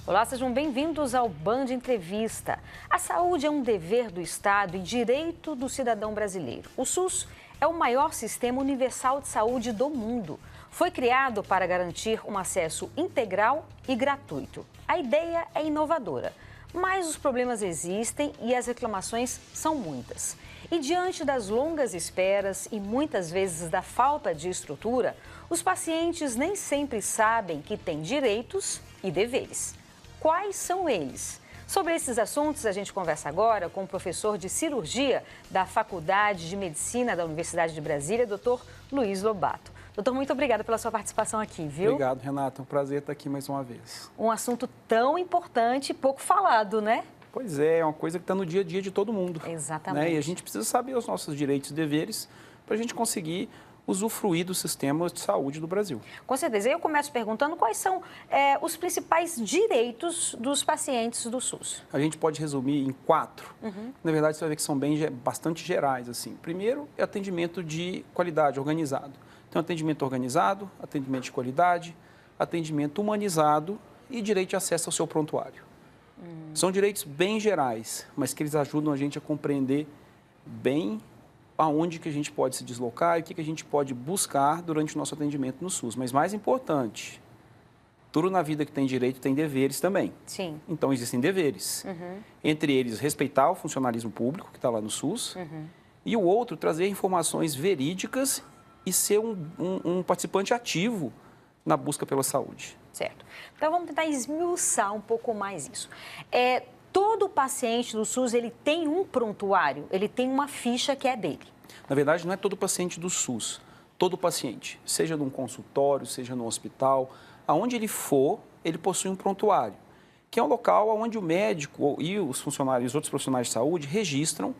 Olá, sejam bem-vindos ao Band Entrevista. A saúde é um dever do Estado e direito do cidadão brasileiro. O SUS é o maior sistema universal de saúde do mundo. Foi criado para garantir um acesso integral e gratuito. A ideia é inovadora, mas os problemas existem e as reclamações são muitas. E diante das longas esperas e muitas vezes da falta de estrutura, os pacientes nem sempre sabem que têm direitos e deveres. Quais são eles? Sobre esses assuntos, a gente conversa agora com o professor de cirurgia da Faculdade de Medicina da Universidade de Brasília, Dr. Luiz Lobato. Doutor, muito obrigada pela sua participação aqui, viu? Obrigado, Renata. É um prazer estar aqui mais uma vez. Um assunto tão importante e pouco falado, né? Pois é uma coisa que está no dia a dia de todo mundo. Exatamente. Né? E a gente precisa saber os nossos direitos e deveres para a gente conseguir usufruir do sistema de saúde do Brasil. Com certeza. Eu começo perguntando quais são os principais direitos dos pacientes do SUS. A gente pode resumir em 4. Na verdade, você vai ver que são bastante gerais. Assim. Primeiro, é atendimento de qualidade, organizado. Então, atendimento organizado, atendimento de qualidade, atendimento humanizado e direito de acesso ao seu prontuário. São direitos bem gerais, mas que eles ajudam a gente a compreender bem aonde que a gente pode se deslocar e o que a gente pode buscar durante o nosso atendimento no SUS. Mas mais importante, tudo na vida que tem direito tem deveres também. Sim. Então, existem deveres. Entre eles, respeitar o funcionalismo público que está lá no SUS e o outro, trazer informações verídicas e ser um participante ativo na busca pela saúde. Certo. Então, vamos tentar esmiuçar um pouco mais isso. Todo paciente do SUS, ele tem um prontuário, ele tem uma ficha que é dele. Na verdade, não é todo paciente do SUS. Todo paciente, seja num consultório, seja no hospital, aonde ele for, ele possui um prontuário, que é um local onde o médico e os funcionários, os outros profissionais de saúde registram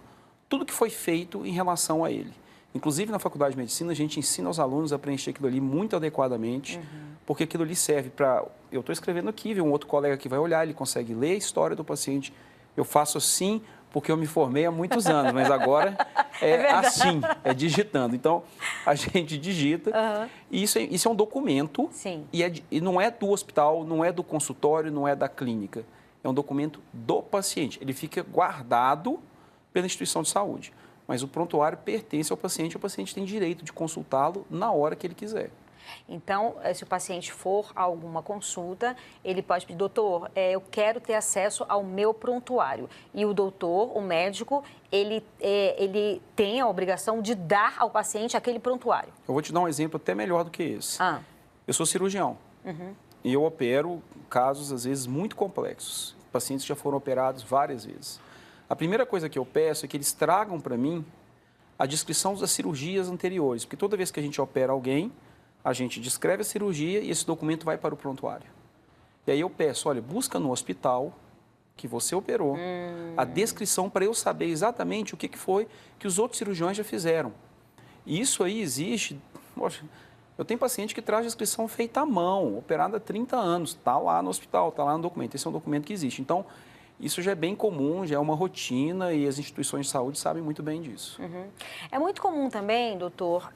tudo que foi feito em relação a ele. Inclusive, na Faculdade de Medicina, a gente ensina aos alunos a preencher aquilo ali muito adequadamente, porque aquilo ali serve para... Eu estou escrevendo aqui, um outro colega que vai olhar, ele consegue ler a história do paciente. Eu faço assim porque eu me formei há muitos anos, mas agora é assim, é digitando. Então, a gente digita e isso é um documento. Sim. E não é do hospital, não é do consultório, não é da clínica. É um documento do paciente. Ele fica guardado pela instituição de saúde. Mas o prontuário pertence ao paciente, o paciente tem direito de consultá-lo na hora que ele quiser. Então, se o paciente for a alguma consulta, ele pode pedir, doutor, eu quero ter acesso ao meu prontuário. E o doutor, o médico, ele tem a obrigação de dar ao paciente aquele prontuário. Eu vou te dar um exemplo até melhor do que esse. Eu sou cirurgião e eu opero casos, às vezes, muito complexos. Pacientes já foram operados várias vezes. A primeira coisa que eu peço é que eles tragam para mim a descrição das cirurgias anteriores, porque toda vez que a gente opera alguém, a gente descreve a cirurgia e esse documento vai para o prontuário. E aí eu peço, olha, busca no hospital que você operou a descrição para eu saber exatamente o que foi que os outros cirurgiões já fizeram. E isso aí existe... Poxa, eu tenho paciente que traz descrição feita à mão, operada há 30 anos, está lá no hospital, está lá no documento. Esse é um documento que existe. Então, isso já é bem comum, já é uma rotina e as instituições de saúde sabem muito bem disso. É muito comum também, doutor,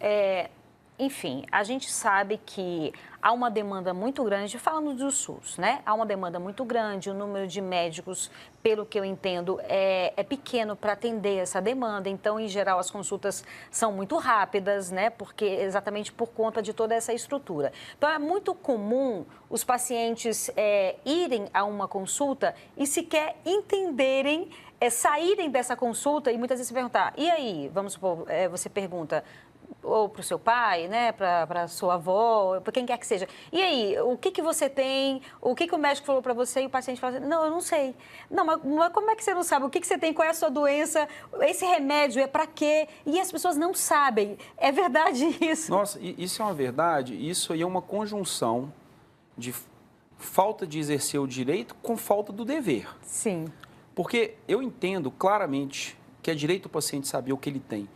enfim, a gente sabe que há uma demanda muito grande, falando do SUS, né? Há uma demanda muito grande, o número de médicos, pelo que eu entendo, é pequeno para atender essa demanda. Então, em geral, as consultas são muito rápidas, né? Exatamente por conta de toda essa estrutura. Então, é muito comum os pacientes irem a uma consulta e sequer entenderem, saírem dessa consulta e muitas vezes se perguntar, e aí, vamos supor, você pergunta... ou para o seu pai, né, para a sua avó, para quem quer que seja. E aí, o que você tem, o que o médico falou para você e o paciente fala assim, não, eu não sei. Não, mas como é que você não sabe? O que você tem, qual é a sua doença, esse remédio é para quê? E as pessoas não sabem. É verdade isso? Nossa, isso é uma verdade. Isso aí é uma conjunção de falta de exercer o direito com falta do dever. Sim. Porque eu entendo claramente que é direito do paciente saber o que ele tem.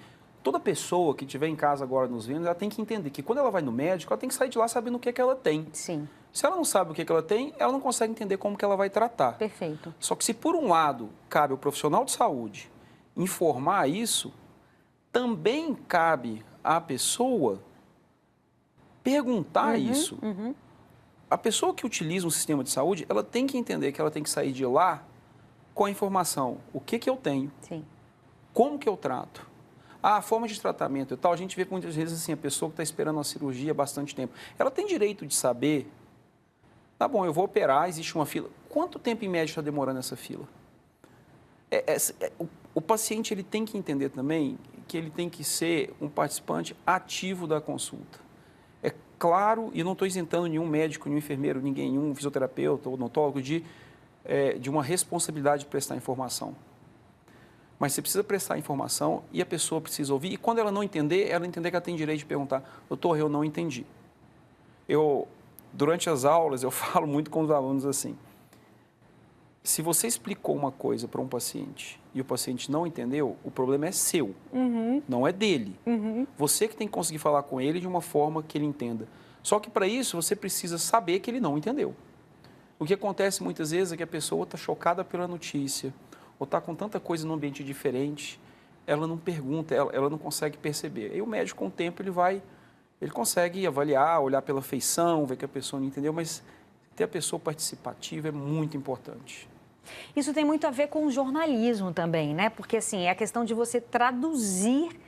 Toda pessoa que estiver em casa agora nos vendo, ela tem que entender que quando ela vai no médico, ela tem que sair de lá sabendo o que é que ela tem. Sim. Se ela não sabe o que é que ela tem, ela não consegue entender como que ela vai tratar. Perfeito. Só que se por um lado cabe ao profissional de saúde informar isso, também cabe à pessoa perguntar isso. a pessoa que utiliza um sistema de saúde, ela tem que entender que ela tem que sair de lá com a informação. O que eu tenho? Sim. Como que eu trato? A forma de tratamento e tal, a gente vê muitas vezes assim, a pessoa que está esperando uma cirurgia há bastante tempo. Ela tem direito de saber, tá bom, eu vou operar, existe uma fila. Quanto tempo em média está demorando essa fila? O paciente ele tem que entender também que ele tem que ser um participante ativo da consulta. É claro, e não estou isentando nenhum médico, nenhum enfermeiro, ninguém, nenhum fisioterapeuta ou odontólogo de uma responsabilidade de prestar informação. Mas você precisa prestar informação e a pessoa precisa ouvir. E quando ela não entender, ela entender que ela tem direito de perguntar, doutor, eu não entendi. Durante as aulas, eu falo muito com os alunos assim, se você explicou uma coisa para um paciente e o paciente não entendeu, o problema é seu, não é dele. Você que tem que conseguir falar com ele de uma forma que ele entenda. Só que para isso você precisa saber que ele não entendeu. O que acontece muitas vezes é que a pessoa está chocada pela notícia ou está com tanta coisa num ambiente diferente, ela não pergunta, ela não consegue perceber. Aí o médico, com o tempo, ele consegue avaliar, olhar pela feição, ver que a pessoa não entendeu, mas ter a pessoa participativa é muito importante. Isso tem muito a ver com o jornalismo também, né? Porque, assim, é a questão de você traduzir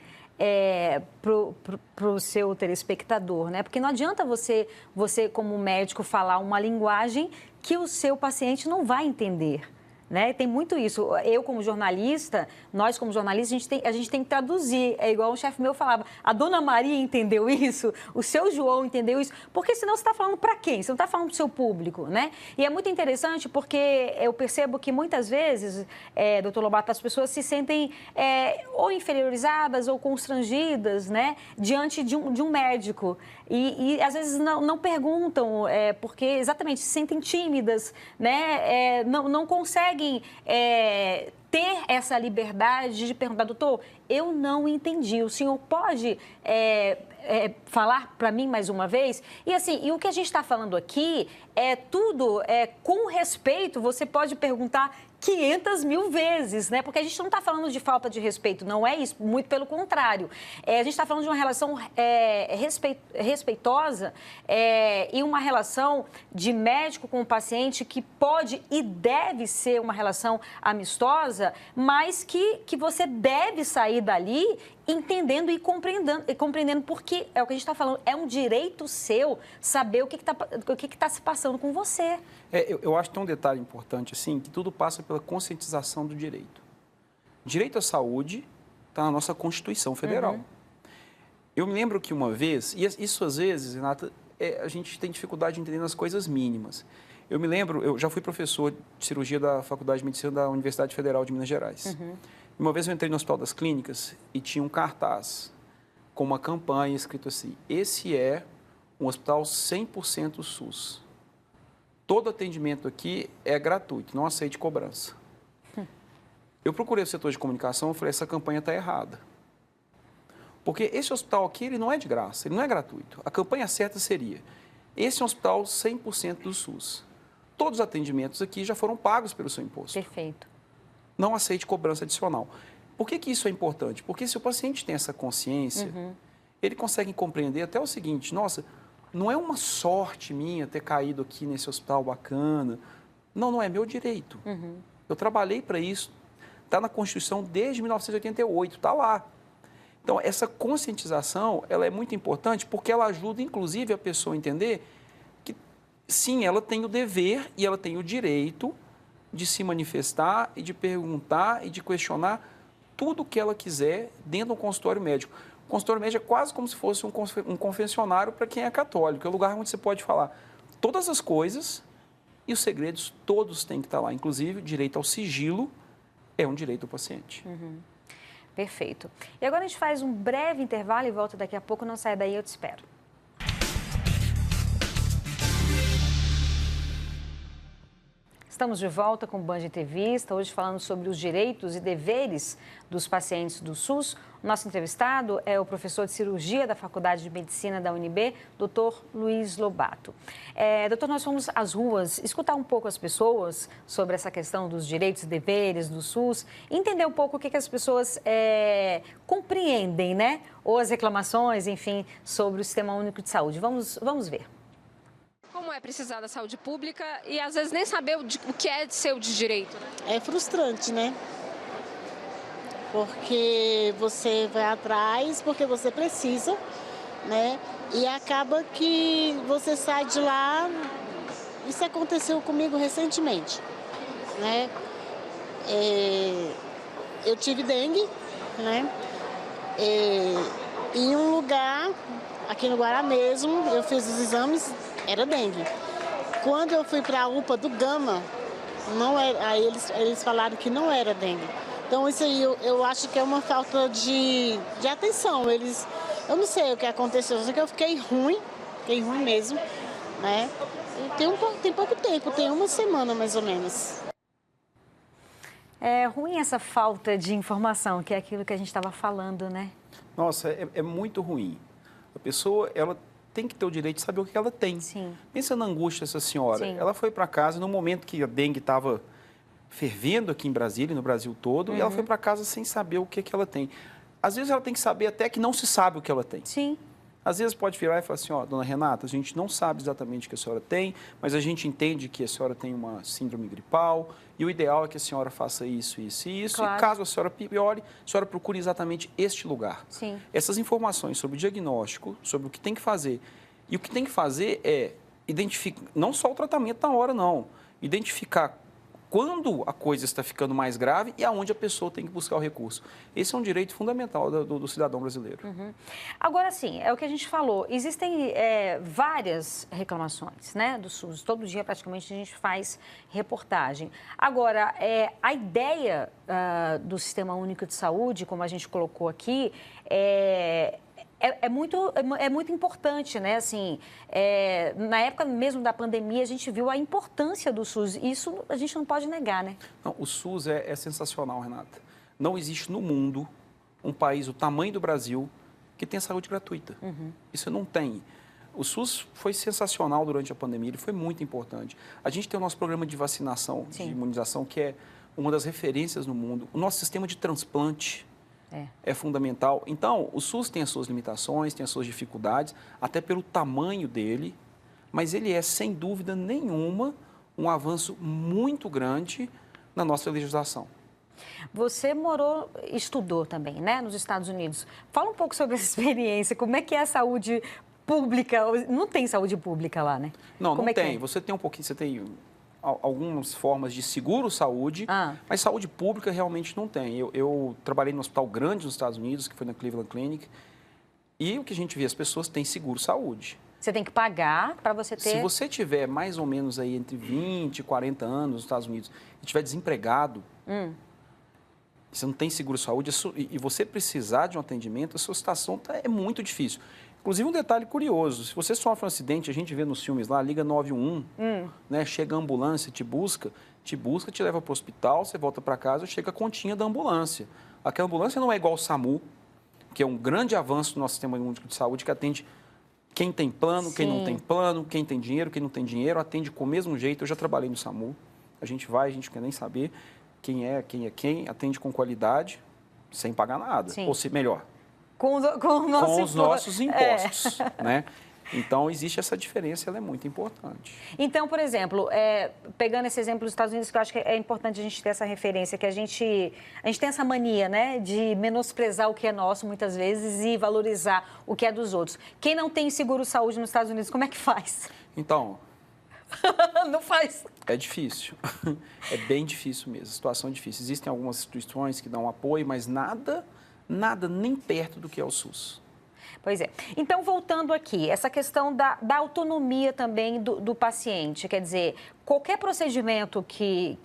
para o seu telespectador, né? Porque não adianta você, como médico, falar uma linguagem que o seu paciente não vai entender. Né? Tem muito isso. Eu, como jornalista, nós, como jornalistas, a gente tem que traduzir. É igual um chefe meu falava, a dona Maria entendeu isso, o seu João entendeu isso, porque senão você está falando para quem? Você não está falando para o seu público, né? E é muito interessante porque eu percebo que muitas vezes, doutor Lobato, as pessoas se sentem ou inferiorizadas ou constrangidas, né? Diante de um médico. E às vezes não perguntam, porque exatamente se sentem tímidas, né? Não conseguem ter essa liberdade de perguntar, doutor, eu não entendi, o senhor pode falar para mim mais uma vez? E assim, e o que a gente está falando aqui é tudo com respeito, você pode perguntar 500 mil vezes, né? Porque a gente não está falando de falta de respeito, não é isso, muito pelo contrário. A gente está falando de uma relação respeitosa e uma relação de médico com o paciente que pode e deve ser uma relação amistosa, mas que você deve sair dali entendendo e compreendendo, porque é o que a gente está falando, é um direito seu saber o que está se passando com você. Eu acho que tem um detalhe importante, assim, que tudo passa pela conscientização do direito. Direito à saúde está na nossa Constituição Federal. Eu me lembro que uma vez, e isso às vezes, Renata, a gente tem dificuldade de entender nas coisas mínimas. Eu me lembro, eu já fui professor de cirurgia da Faculdade de Medicina da Universidade Federal de Minas Gerais. Uma vez eu entrei no Hospital das Clínicas e tinha um cartaz com uma campanha escrito assim, esse é um hospital 100% SUS. Todo atendimento aqui é gratuito, não aceite cobrança. Eu procurei o setor de comunicação e falei, essa campanha está errada. Porque esse hospital aqui, ele não é de graça, ele não é gratuito. A campanha certa seria, esse é um hospital 100% do SUS. Todos os atendimentos aqui já foram pagos pelo seu imposto. Perfeito. Não aceite cobrança adicional. Por que isso é importante? Porque se o paciente tem essa consciência, ele consegue compreender até o seguinte, nossa, não é uma sorte minha ter caído aqui nesse hospital bacana. Não é meu direito. Eu trabalhei para isso. Está na Constituição desde 1988, está lá. Então, essa conscientização, ela é muito importante porque ela ajuda, inclusive, a pessoa a entender que, sim, ela tem o dever e ela tem o direito de se manifestar e de perguntar e de questionar tudo o que ela quiser dentro do consultório médico. O consultório médico é quase como se fosse um confessionário para quem é católico. É o lugar onde você pode falar todas as coisas e os segredos todos têm que estar lá. Inclusive, o direito ao sigilo é um direito do paciente. Perfeito. E agora a gente faz um breve intervalo e volta daqui a pouco. Não sai daí, eu te espero. Estamos de volta com o Band Entrevista, hoje falando sobre os direitos e deveres dos pacientes do SUS. O nosso entrevistado é o professor de cirurgia da Faculdade de Medicina da UNB, doutor Luiz Lobato. Doutor, nós fomos às ruas escutar um pouco as pessoas sobre essa questão dos direitos e deveres do SUS, entender um pouco o que as pessoas compreendem, né? Ou as reclamações, enfim, sobre o Sistema Único de Saúde. Vamos ver. Como é precisar da saúde pública e às vezes nem saber o que é seu de direito. É frustrante, né? Porque você vai atrás, porque você precisa, né? E acaba que você sai de lá. Isso aconteceu comigo recentemente, né? Eu tive dengue, né? Em um lugar, aqui no Guará mesmo, eu fiz os exames, era dengue. Quando eu fui para a UPA do Gama, não era, aí eles falaram que não era dengue. Então isso aí eu acho que é uma falta de atenção. Eu não sei o que aconteceu, só que eu fiquei ruim mesmo, né? Tem pouco tempo, tem uma semana mais ou menos. É ruim essa falta de informação, que é aquilo que a gente estava falando, né? Nossa, é muito ruim. A pessoa, ela tem que ter o direito de saber o que ela tem. Sim. Pensa na angústia dessa senhora. Sim. Ela foi para casa no momento que a dengue estava fervendo aqui em Brasília, no Brasil todo, e ela foi para casa sem saber o que ela tem. Às vezes ela tem que saber até que não se sabe o que ela tem. Sim. Às vezes pode virar e falar assim, ó, dona Renata, a gente não sabe exatamente o que a senhora tem, mas a gente entende que a senhora tem uma síndrome gripal e o ideal é que a senhora faça isso, isso e isso. Claro. E caso a senhora piore, a senhora procure exatamente este lugar. Sim. Essas informações sobre o diagnóstico, sobre o que tem que fazer. E o que tem que fazer é identificar, não só o tratamento na hora, não. Identificar quando a coisa está ficando mais grave e aonde a pessoa tem que buscar o recurso. Esse é um direito fundamental do cidadão brasileiro. Agora, sim, é o que a gente falou. Existem várias reclamações, né, do SUS. Todo dia, praticamente, a gente faz reportagem. Agora, a ideia do Sistema Único de Saúde, como a gente colocou aqui, é muito importante, né? Assim, na época mesmo da pandemia, a gente viu a importância do SUS. Isso a gente não pode negar, né? Não, o SUS é sensacional, Renata. Não existe no mundo um país do tamanho do Brasil que tenha saúde gratuita. Isso não tem. O SUS foi sensacional durante a pandemia, ele foi muito importante. A gente tem o nosso programa de vacinação, de imunização, que é uma das referências no mundo. O nosso sistema de transplante é fundamental. Então, o SUS tem as suas limitações, tem as suas dificuldades, até pelo tamanho dele, mas ele é, sem dúvida nenhuma, um avanço muito grande na nossa legislação. Você estudou também, né, nos Estados Unidos. Fala um pouco sobre essa experiência, como é que é a saúde pública? Não tem saúde pública lá, né? Não, como não é tem. Que é? Você tem você tem algumas formas de seguro-saúde, mas saúde pública realmente não tem. Eu trabalhei num hospital grande nos Estados Unidos, que foi na Cleveland Clinic, e o que a gente vê, as pessoas têm seguro-saúde. Você tem que pagar para você ter... Se você tiver mais ou menos aí entre 20 e 40 anos nos Estados Unidos e estiver desempregado, você não tem seguro-saúde e você precisar de um atendimento, a sua situação é muito difícil. Inclusive, um detalhe curioso, se você sofre um acidente, a gente vê nos filmes lá, liga 911, né, chega a ambulância, te busca, te leva para o hospital, você volta para casa, chega a continha da ambulância. Aquela ambulância não é igual ao SAMU, que é um grande avanço do nosso sistema único de saúde, que atende quem tem plano, quem não tem plano, quem tem dinheiro, quem não tem dinheiro, atende com o mesmo jeito. Eu já trabalhei no SAMU, a gente quer nem saber quem, atende com qualidade, sem pagar nada, ou se melhor. Com os nossos impostos, né? Então, existe essa diferença, ela é muito importante. Então, por exemplo, pegando esse exemplo dos Estados Unidos, que eu acho que é importante a gente ter essa referência, que a gente tem essa mania, né, de menosprezar o que é nosso, muitas vezes, e valorizar o que é dos outros. Quem não tem seguro-saúde nos Estados Unidos, como é que faz? Então... Não faz. É difícil, é bem difícil mesmo, a situação é difícil. Existem algumas instituições que dão apoio, mas nada nem perto do que é o SUS. Pois é. Então, voltando aqui, essa questão da autonomia também do paciente, quer dizer, qualquer procedimento que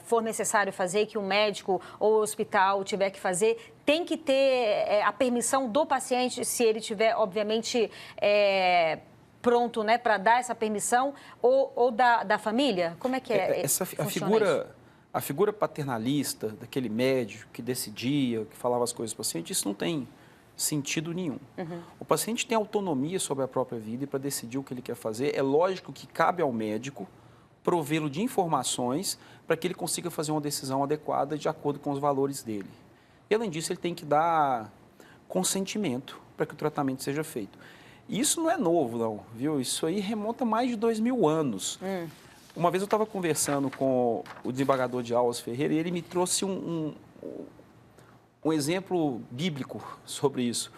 for necessário fazer, que o médico ou o hospital tiver que fazer, tem que ter a permissão do paciente, se ele tiver, obviamente, pronto, né, para dar essa permissão, ou da família? Como é que A figura paternalista daquele médico que decidia, que falava as coisas para o paciente, isso não tem sentido nenhum. O paciente tem autonomia sobre a própria vida e para decidir o que ele quer fazer. É lógico que cabe ao médico provê-lo de informações para que ele consiga fazer uma decisão adequada de acordo com os valores dele. E, além disso, ele tem que dar consentimento para que o tratamento seja feito. Isso não é novo, não, viu? Isso aí remonta a mais de 2000 anos. Uma vez eu estava conversando com o desembargador de Aulas Ferreira e ele me trouxe um exemplo bíblico sobre isso.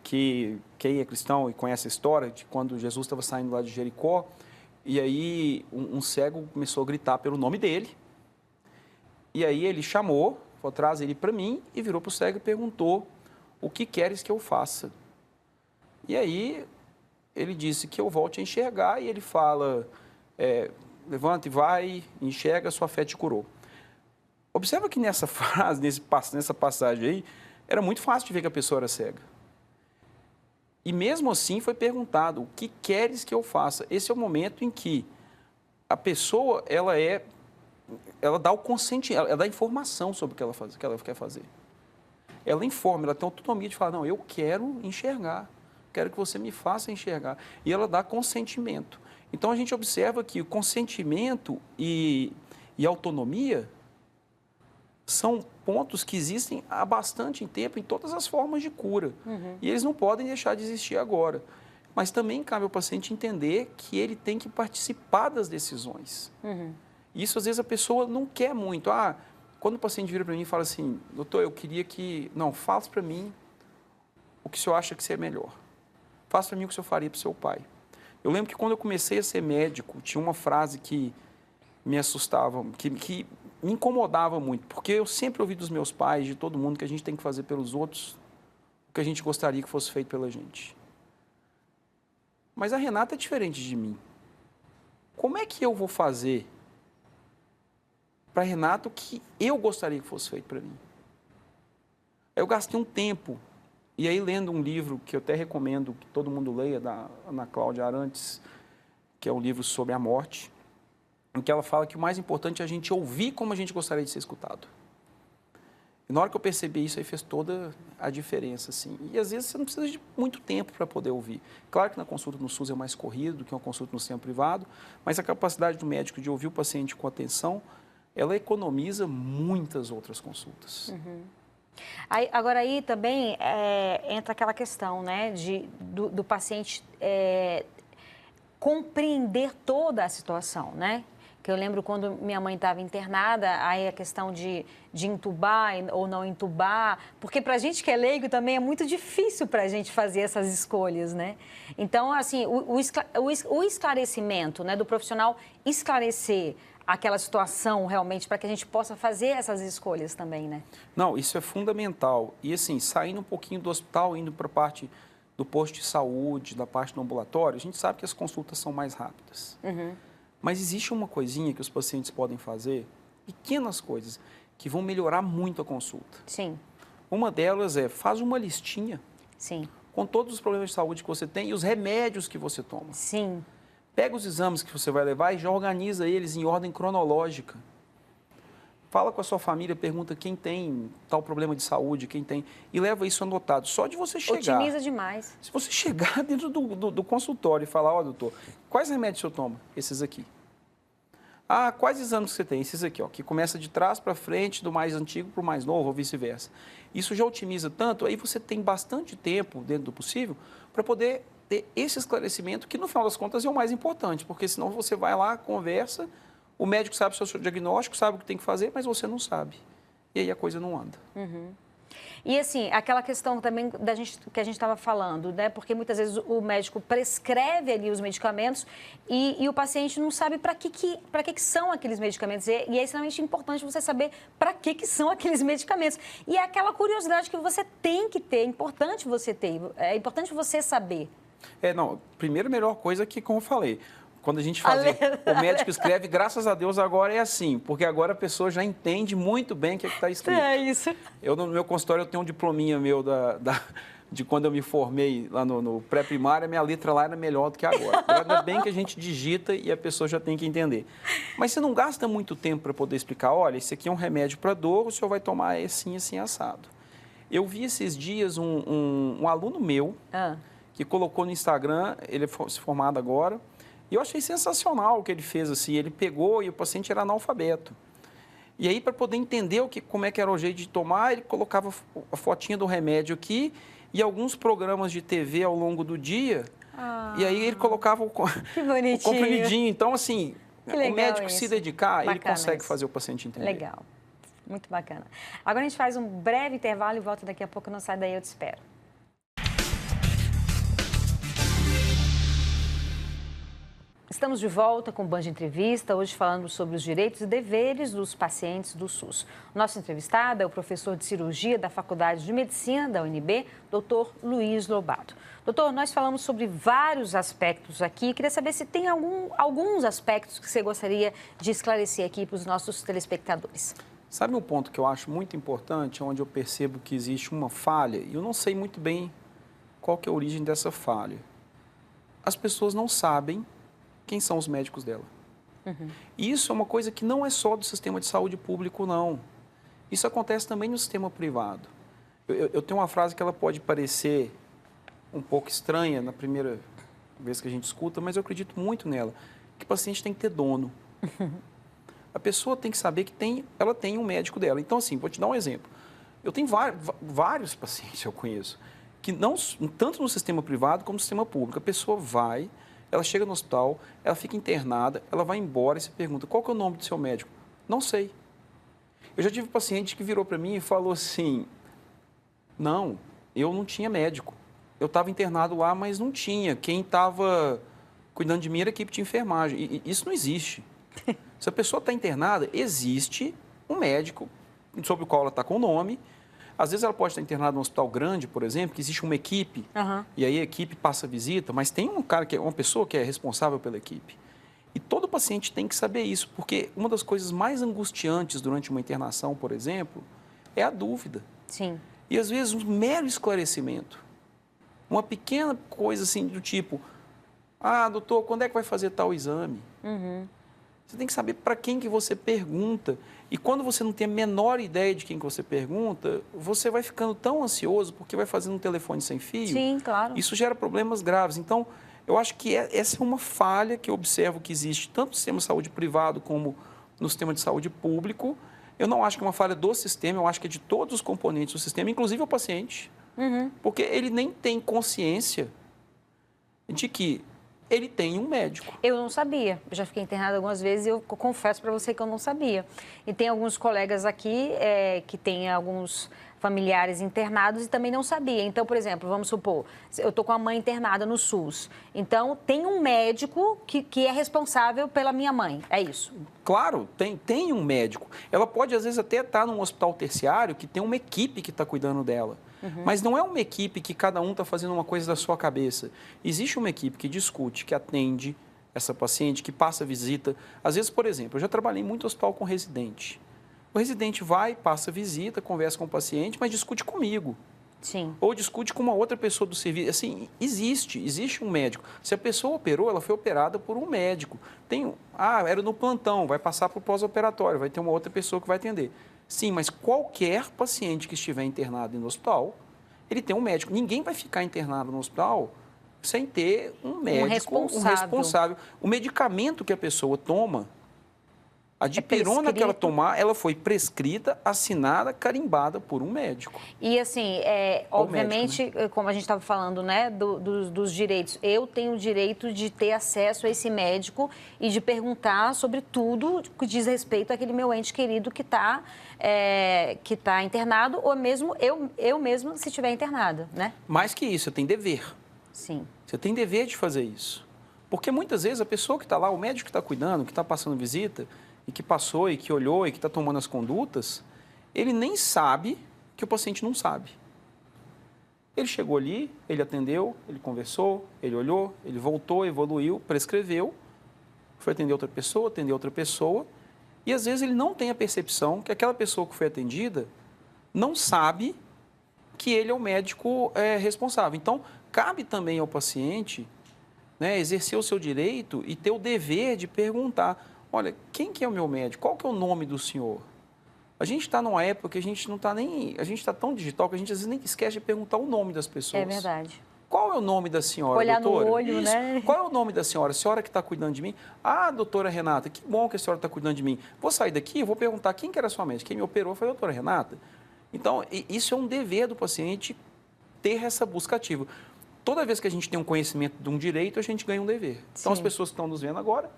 Que quem é cristão e conhece a história de quando Jesus estava saindo lá de Jericó, e aí um cego começou a gritar pelo nome dele. E aí ele chamou, falou, traz ele para mim, e virou para o cego e perguntou, o que queres que eu faça? E aí ele disse que eu volte a enxergar, e ele fala, levanta e vai, enxerga, sua fé te curou. Observa que nessa frase, nessa passagem aí, era muito fácil de ver que a pessoa era cega. E mesmo assim foi perguntado, o que queres que eu faça? Esse é o momento em que a pessoa, ela dá o consentimento, ela dá informação sobre o que ela quer fazer. Ela informa, ela tem autonomia de falar, não, eu quero enxergar, quero que você me faça enxergar. E ela dá consentimento. Então a gente observa que o consentimento e autonomia são pontos que existem há bastante tempo em todas as formas de cura. E eles não podem deixar de existir agora. Mas também cabe ao paciente entender que ele tem que participar das decisões. Isso, às vezes, a pessoa não quer muito. Quando o paciente vira para mim e fala assim, doutor, eu queria que... Não, faça para mim o que o senhor acha que seria melhor. Faça para mim o que o senhor faria para o seu pai. Eu lembro que quando eu comecei a ser médico, tinha uma frase que me assustava, que me incomodava muito, porque eu sempre ouvi dos meus pais, de todo mundo, que a gente tem que fazer pelos outros o que a gente gostaria que fosse feito pela gente. Mas a Renata é diferente de mim. Como é que eu vou fazer para a Renata o que eu gostaria que fosse feito para mim? Eu gastei um tempo, e aí lendo um livro que eu até recomendo que todo mundo leia, da Ana Cláudia Arantes, que é um livro sobre a morte, em que ela fala que o mais importante é a gente ouvir como a gente gostaria de ser escutado. E na hora que eu percebi isso, aí fez toda a diferença, assim. E às vezes você não precisa de muito tempo para poder ouvir. Claro que na consulta no SUS é mais corrido do que uma consulta no sistema privado, mas a capacidade do médico de ouvir o paciente com atenção, ela economiza muitas outras consultas. Agora aí também entra aquela questão, né, do paciente compreender toda a situação, né? Que eu lembro quando minha mãe estava internada, aí a questão de entubar ou não entubar, porque para a gente que é leigo também é muito difícil para a gente fazer essas escolhas, né? Então, assim, o esclarecimento, né, do profissional esclarecer aquela situação realmente para que a gente possa fazer essas escolhas também, né? Não, isso é fundamental. E assim, saindo um pouquinho do hospital, indo para a parte do posto de saúde, da parte do ambulatório, a gente sabe que as consultas são mais rápidas. Mas existe uma coisinha que os pacientes podem fazer, pequenas coisas, que vão melhorar muito a consulta. Sim. Uma delas faz uma listinha. Sim. Com todos os problemas de saúde que você tem e os remédios que você toma. Sim. Pega os exames que você vai levar e já organiza eles em ordem cronológica. Fala com a sua família, pergunta quem tem tal problema de saúde, quem tem, e leva isso anotado. Só de você chegar... Otimiza demais. Se você chegar dentro do consultório e falar, ó, doutor, quais remédios o senhor toma? Esses aqui. Quais exames que você tem? Esses aqui, ó, que começa de trás para frente, do mais antigo para o mais novo, ou vice-versa. Isso já otimiza tanto, aí você tem bastante tempo, dentro do possível, para poder ter esse esclarecimento, que no final das contas é o mais importante, porque senão você vai lá, conversa, o médico sabe o seu diagnóstico, sabe o que tem que fazer, mas você não sabe. E aí a coisa não anda. E assim, aquela questão também que a gente estava falando, né? Porque muitas vezes o médico prescreve ali os medicamentos e o paciente não sabe para que são aqueles medicamentos. E é extremamente importante você saber para que são aqueles medicamentos. E é aquela curiosidade que você tem que ter, é importante você ter, é importante você saber. Primeiro, a melhor coisa é que, como eu falei, quando a gente faz, o médico escreve, graças a Deus agora é assim, porque agora a pessoa já entende muito bem o que está escrito. É isso. No meu consultório, eu tenho um diplominha meu de quando eu me formei lá no pré-primário, a minha letra lá era melhor do que agora. Ainda bem que a gente digita e a pessoa já tem que entender. Mas você não gasta muito tempo para poder explicar, olha, esse aqui é um remédio para dor, o senhor vai tomar assim, assim, assado. Eu vi esses dias um aluno meu que colocou no Instagram, ele é formado agora, e eu achei sensacional o que ele fez, assim, ele pegou e o paciente era analfabeto. E aí, para poder entender como é que era o jeito de tomar, ele colocava a fotinha do remédio aqui e alguns programas de TV ao longo do dia E aí ele colocava o comprimidinho. Então, assim, o médico se dedicar, ele consegue fazer o paciente entender. Legal. Muito bacana. Agora a gente faz um breve intervalo e volta daqui a pouco. Não sai daí, eu te espero. Estamos de volta com o Band Entrevista, hoje falando sobre os direitos e deveres dos pacientes do SUS. O nosso entrevistado é o professor de cirurgia da Faculdade de Medicina da UNB, Dr. Luiz Lobato. Doutor, nós falamos sobre vários aspectos aqui. Queria saber se tem alguns aspectos que você gostaria de esclarecer aqui para os nossos telespectadores. Sabe um ponto que eu acho muito importante, onde eu percebo que existe uma falha, e eu não sei muito bem qual que é a origem dessa falha. As pessoas não sabem quem são os médicos dela. E isso é uma coisa que não é só do sistema de saúde público, não. Isso acontece também no sistema privado. Eu tenho uma frase que ela pode parecer um pouco estranha na primeira vez que a gente escuta, mas eu acredito muito nela, que o paciente tem que ter dono. A pessoa tem que saber que ela tem um médico dela. Então, assim, vou te dar um exemplo. Eu tenho vários pacientes, eu conheço, que não, tanto no sistema privado como no sistema público, a pessoa vai, ela chega no hospital, ela fica internada, ela vai embora e se pergunta, qual que é o nome do seu médico? Não sei. Eu já tive um paciente que virou para mim e falou assim, não, eu não tinha médico. Eu estava internado lá, mas não tinha. Quem estava cuidando de mim era a equipe de enfermagem. E isso não existe. Se a pessoa está internada, existe um médico sobre o qual ela está com o nome. Às vezes ela pode estar internada num hospital grande, por exemplo, que existe uma equipe, e aí a equipe passa a visita, mas tem um cara, uma pessoa que é responsável pela equipe. E todo paciente tem que saber isso, porque uma das coisas mais angustiantes durante uma internação, por exemplo, é a dúvida. Sim. E às vezes um mero esclarecimento, uma pequena coisa assim do tipo, doutor, quando é que vai fazer tal exame? Você tem que saber para quem que você pergunta. E quando você não tem a menor ideia de quem que você pergunta, você vai ficando tão ansioso porque vai fazendo um telefone sem fio. Sim, claro. Isso gera problemas graves. Então, eu acho que essa é uma falha que eu observo que existe tanto no sistema de saúde privado como no sistema de saúde público. Eu não acho que é uma falha do sistema, eu acho que é de todos os componentes do sistema, inclusive o paciente. Porque ele nem tem consciência de que ele tem um médico. Eu não sabia. Eu já fiquei internada algumas vezes e eu confesso para você que eu não sabia. E tem alguns colegas aqui que têm alguns familiares internados e também não sabia. Então, por exemplo, vamos supor, eu estou com a mãe internada no SUS. Então, tem um médico que é responsável pela minha mãe. É isso? Claro, tem um médico. Ela pode, às vezes, até estar num hospital terciário que tem uma equipe que está cuidando dela. Mas não é uma equipe que cada um está fazendo uma coisa da sua cabeça. Existe uma equipe que discute, que atende essa paciente, que passa visita. Às vezes, por exemplo, eu já trabalhei muito no hospital com residente. O residente vai, passa visita, conversa com o paciente, mas discute comigo. Sim. Ou discute com uma outra pessoa do serviço. Assim, existe um médico. Se a pessoa operou, ela foi operada por um médico. Era no plantão, vai passar para o pós-operatório, vai ter uma outra pessoa que vai atender. Sim, mas qualquer paciente que estiver internado no hospital, ele tem um médico. Ninguém vai ficar internado no hospital sem ter um médico, um responsável. O medicamento que a pessoa toma, a dipirona que ela tomar, ela foi prescrita, assinada, carimbada por um médico. E assim, obviamente, médico, né? Como a gente estava falando, né, dos direitos, eu tenho o direito de ter acesso a esse médico e de perguntar sobre tudo que diz respeito àquele meu ente querido que está internado, ou mesmo eu mesma se estiver internada, né? Mais que isso, você tem dever. Sim. Você tem dever de fazer isso. Porque muitas vezes a pessoa que está lá, o médico que está cuidando, que está passando visita, e que passou, e que olhou, e que está tomando as condutas, ele nem sabe que o paciente não sabe. Ele chegou ali, ele atendeu, ele conversou, ele olhou, ele voltou, evoluiu, prescreveu, foi atender outra pessoa, e às vezes ele não tem a percepção que aquela pessoa que foi atendida não sabe que ele é o médico responsável. Então, cabe também ao paciente, né, exercer o seu direito e ter o dever de perguntar: olha, quem que é o meu médico? Qual que é o nome do senhor? A gente está numa época que a gente não está nem... A gente está tão digital que a gente às vezes nem esquece de perguntar o nome das pessoas. É verdade. Qual é o nome da senhora, olhar doutora? No olho, isso. Né? Qual é o nome da senhora? A senhora que está cuidando de mim? Doutora Renata, que bom que a senhora está cuidando de mim. Vou sair daqui e vou perguntar quem que era a sua médica. Quem me operou foi a doutora Renata. Então, isso é um dever do paciente ter essa busca ativa. toda vez que a gente tem um conhecimento de um direito, a gente ganha um dever. Então, as pessoas que estão nos vendo agora,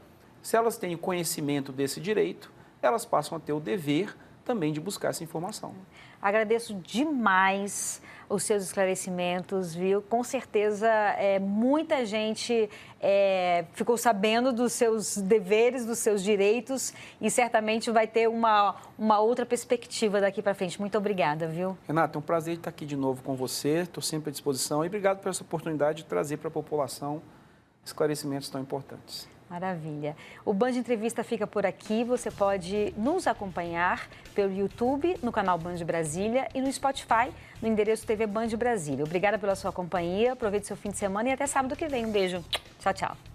se elas têm conhecimento desse direito, elas passam a ter o dever também de buscar essa informação. Agradeço demais os seus esclarecimentos, viu? Com certeza, muita gente ficou sabendo dos seus deveres, dos seus direitos e certamente vai ter uma outra perspectiva daqui para frente. Muito obrigada, viu? Renata, é um prazer estar aqui de novo com você, estou sempre à disposição e obrigado por essa oportunidade de trazer para a população esclarecimentos tão importantes. Maravilha. O Band Entrevista fica por aqui. Você pode nos acompanhar pelo YouTube, no canal Band Brasília e no Spotify, no endereço TV Band Brasília. Obrigada pela sua companhia, aproveite seu fim de semana e até sábado que vem. Um beijo. Tchau, tchau.